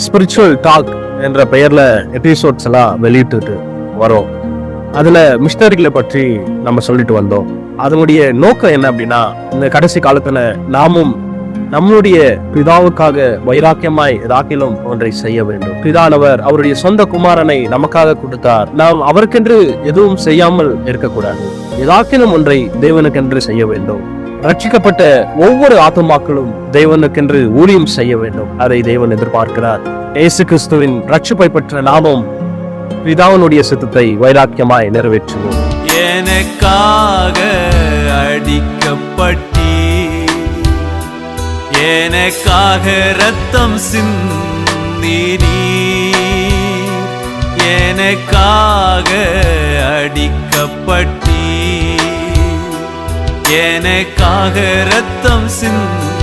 Spiritual talk என்ற பெயர்ல episodes எல்லாம் வெளியிட்டு வரோம். அதுல மிஷனரிகளை பற்றி நம்ம சொல்லிட்டு வந்தோம். அதனுடைய நோக்கம் என்ன அப்படின்னா, இந்த கடைசி காலத்துல நாமும் நம்முடைய பிதாவுக்காக வைராக்கியமாய் ஏதாக்கிலும் ஒன்றை செய்ய வேண்டும். பிதானவர் அவருடைய சொந்த குமாரனை நமக்காக கொடுத்தார். நாம் அவருக்கென்று எதுவும் செய்யாமல் இருக்கக்கூடாது. ஏதாக்கிலும் ஒன்றை தேவனுக்கென்று செய்ய வேண்டும். ரட்சிக்கப்பட்ட ஒவ்வொரு ஆத்துமாக்களும் தேவனுக்கென்று ஊழியம் செய்ய வேண்டும். அதை தேவன் எதிர்பார்க்கிறார். இயேசு கிறிஸ்துவின் ரட்சிப்பை பெற்ற நாமும் பிதாவினுடைய சித்தத்தை வைராக்கியமாய் நிறைவேற்றுவோம். எனக்காக அடிக்கப்பட்டீ, எனக்காக ரத்தம் சிந்தினீ, எனக்காக அடிக்கப்பட்டீ, எனக்காக ரத்தம் சிந்தி